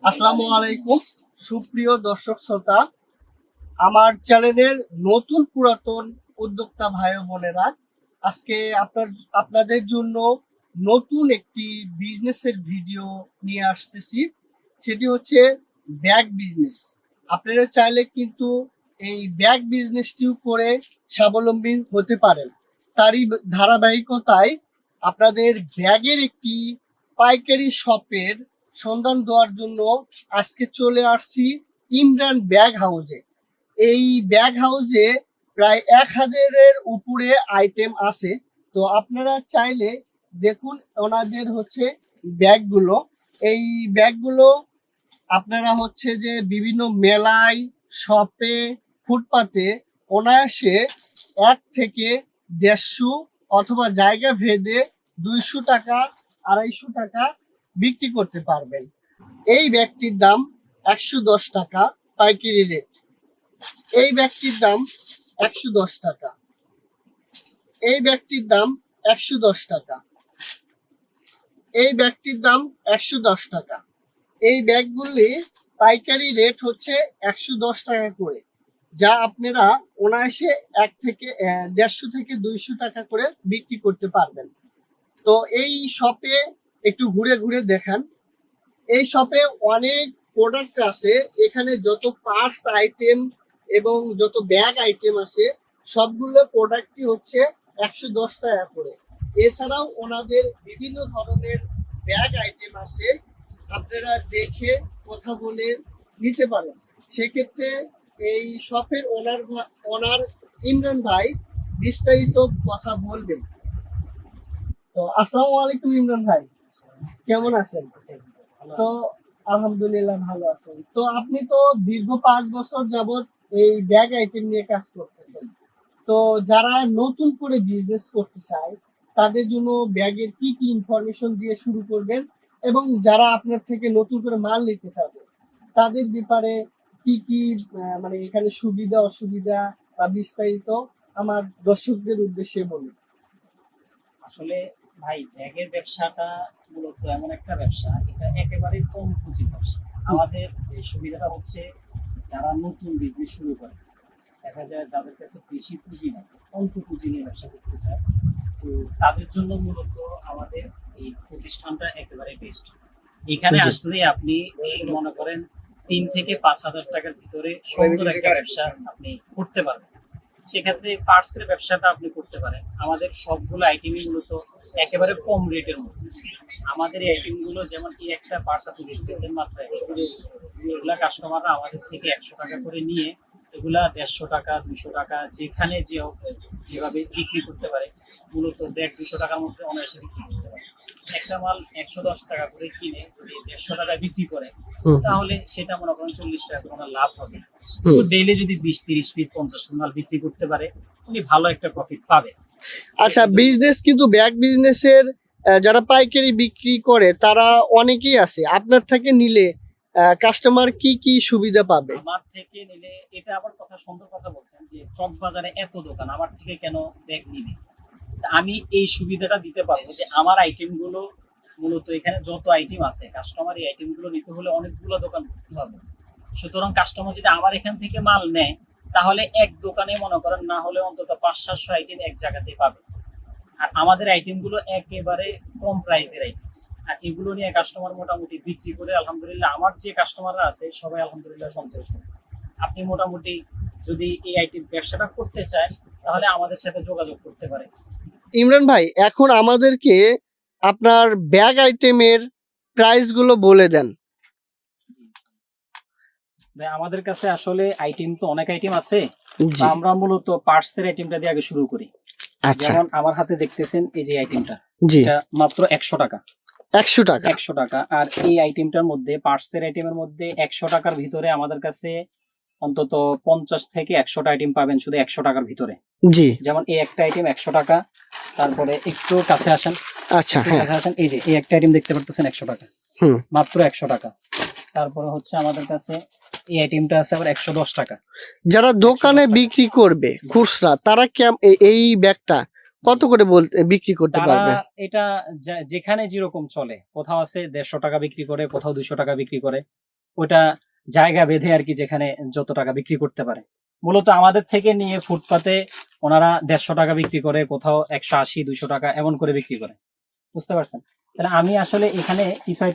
আসসালামু আলাইকুম সুপ্রিয় দর্শক শ্রোতা, আমার চ্যানেলের নতুন পুরাতন উদ্যোক্তা ভাই ও বোনেরা, আজকে আপনাদের জন্য নতুন একটি বিজনেসের ভিডিও নিয়ে আসতেছি। সেটি হচ্ছে ব্যাগ বিজনেস। আপনারা চাইলে কিন্তু এই ব্যাগ বিজনেসটিও করে স্বাবলম্বী হতে পারেন। তারই ধারাবাহিকতায় আপনাদের ব্যাগের একটি পাইকারি শপের সন্ধান দেওয়ার জন্য আজকে চলে আসছি ইমরান ব্যাগ হাউসে। এই ব্যাগ হাউসে প্রায় 1000-এর উপরে আইটেম আছে। তো আপনারা চাইলে দেখুন ওনাদের হচ্ছে ব্যাগগুলো। এই ব্যাগগুলো আপনারা হচ্ছে যে বিভিন্ন মেলায়, শপে, ফুটপাতে অনায়াসে 1 থেকে 150 অথবা জায়গা ভেদে 200 টাকা, 250 টাকা বিক্রি করতে পারবেন। এই ব্যাগটির দাম 110 টাকা পাইকারি রেট। এই ব্যাগটির দাম 110 টাকা। এই ব্যাগটির দাম 110 টাকা। এই ব্যাগটির দাম 110 টাকা। এই ব্যাগগুলি পাইকারি রেট হচ্ছে 110 টাকা করে, যা আপনারা অনায়াসে 150 থেকে 200 টাকা করে বিক্রি করতে পারবেন। তো এই শপে একটু ঘুরে ঘুরে দেখান। এই শপে অনেক প্রোডাক্ট আছে। এখানে যত পার্টস আইটেম এবং যত ব্যাগ আইটেম আছে সবগুলো প্রোডাক্টই হচ্ছে 110 টাকা করে। এছাড়াও ওনাদের বিভিন্ন ধরনের ব্যাগ আইটেম আছে, আপনারা দেখে কথা বলে নিতে পারেন। সেক্ষেত্রে এই শপের ওনার ইমরান ভাই বিস্তারিত কথা বলবেন। তো আসসালামু আলাইকুম ইমরান ভাই, কেমন আছেন? তো আলহামদুলিল্লাহ ভালো আছেন। তো আপনি তো দীর্ঘ 5 বছর যাবত এই ব্যাগ আইটেম নিয়ে কাজ করতেছেন। তো যারা নতুন করে বিজনেস করতে চায় তাদের জন্য ব্যাগের কি কি ইনফরমেশন দিয়ে শুরু করবেন, এবং যারা আপনার থেকে নতুন করে মাল নিতে চাবে তাদের ব্যাপারে কি কি মানে এখানে সুবিধা অসুবিধা বা বিস্তারিত আমার দর্শকদের উদ্দেশ্যে বলুন। আসলে ভাই, ব্যাগের ব্যবসাটা মূলত এমন একটা ব্যবসা, এটা একেবারে কম পুঁজির ব্যবসা। আমাদের এই সুবিধাটা হচ্ছে যারা নতুন বিজনেস শুরু করে, দেখা যায় যাদের কাছে বেশি পুঁজি নেই, অল্প পুঁজি নিয়ে ব্যবসা করতে চায়, তো তাদের জন্য মূলত আমাদের এই প্রতিষ্ঠানটা একেবারে বেস্ট। এখানে জি। আসলে আপনি মনে করেন 3 থেকে 5 হাজার টাকার ভিতরে সুন্দর একটা ব্যবসা আপনি করতে পারবেন। সেক্ষেত্রে পার্টসের ব্যবসাটা আপনি করতে পারেন। আমাদের সবগুলো আইটেমই মূলত একেবারে কম রেটের মধ্যে। আমাদের এই আইটেমগুলো যেমন এই একটা পার্টস আপনি দেখতেছেন মাত্র 100 টাকা, এগুলা কাস্টমাররা আমাদের থেকে 100 টাকা করে নিয়ে এগুলা 150 টাকা, 200 টাকা, যেখানে যেভাবে বিক্রি করতে পারে। মূলত 150-200 টাকার মধ্যে অনায়াসে বিক্রি করতে পারে। একটা মাল 110 টাকা করে কিনে যদি 150 টাকায় বিক্রি করে, তাহলে সেটা মনে করেন 40 টাকা করে ওনার লাভ হবে। তো ডেইলি যদি 20-30 পিস 50 পিস মাল বিক্রি করতে পারে, উনি ভালো একটা প্রফিট পাবে। আচ্ছা, বিজনেস কিন্তু ব্যাগ বিজনেসের যারা পাইকারি বিক্রি করে তারা অনেকেই আছে। আপনার থেকে নিলে কাস্টমার কি কি সুবিধা পাবে? আমার থেকে নিলে, এটা আবার কথা সুন্দর কথা বলছেন যে চক বাজারে এত দোকান, আমার থেকে কেন ব্যাগ নিবে? তা আমি এই সুবিধাটা দিতে পারবো যে আমার আইটেম গুলো মূলত এখানে যত আইটেম আছে, কাস্টমার এই আইটেম গুলো নিতে হলে অনেকগুলো দোকান ঘুরতে হবে। সুতরাং কাস্টমার যদি আমার এখান থেকে মাল নেয়, তাহলে এক দোকানে মনে করেন না হলে অন্তত 500-700 আইটেম এক জায়গাতে পাবে। আর আমাদের আইটেম গুলো একেবারে কম প্রাইসের আইটেম, আর এগুলো নিয়ে কাস্টমার মোটামুটি বিক্রি করে আলহামদুলিল্লাহ, আমার যে কাস্টমাররা আছে সবাই আলহামদুলিল্লাহ সন্তুষ্ট। আপনি মোটামুটি যদি এই আইটেম ব্যবসাটা করতে চান, তাহলে আমাদের সাথে যোগাযোগ করতে পারেন। ইমরান ভাই, এখন আমাদেরকে আপনার ব্যাগ আইটেমের প্রাইস গুলো বলে দেন। ভাই, আমাদের কাছে আসলে আইটেম তো অনেক আইটেম আছে। জি। তো আমরা মূলত পার্টস এর আইটেমটা দিয়ে আগে শুরু করি। আচ্ছা। যেমন আমার হাতে দেখতেছেন এই যে আইটেমটা, জি। এটা মাত্র 100 টাকা। 100 টাকা। 100 টাকা। আর এই আইটেমটার মধ্যে, পার্টস এর আইটেমের মধ্যে 100 টাকার ভিতরে আমাদের কাছে অন্তত 50 থেকে 100টা আইটেম পাবেন শুধু 100 টাকার ভিতরে। জি। যেমন এই একটা আইটেম 100 টাকা। তারপরে একটু কাছে আসেন, আচ্ছা, একটু হ্যাঁ। কাছে আসেন, এই যে এই একটা আইটেম দেখতে পারতেছেন 100 টাকা, হুম। মাত্র 100 টাকা। তারপরে হচ্ছে আমাদের কাছে এই আইটেমটা আছে আবার 110 টাকা। যারা দোকানে 110 টাকা। বিক্রি করবে খুচরা, তারা এই ব্যাগটা কত করে বিক্রি করতে তারা পারবে? এটা যেখানে যেরকম চলে, কোথাও আছে 150 টাকা বিক্রি করে, কোথাও 200 টাকা বিক্রি করে। ওটা জায়গা বেঁধে আর কি, যেখানে যত টাকা বিক্রি করতে পারে। মূলত আমাদের থেকে নিয়ে ফুটপাতে ওনারা 150 টাকা বিক্রি করে, কোথাও 180 200 টাকা এমন করে বিক্রি করে, বুঝতে পারছেন? তাহলে আমি আসলে এখানে কিছু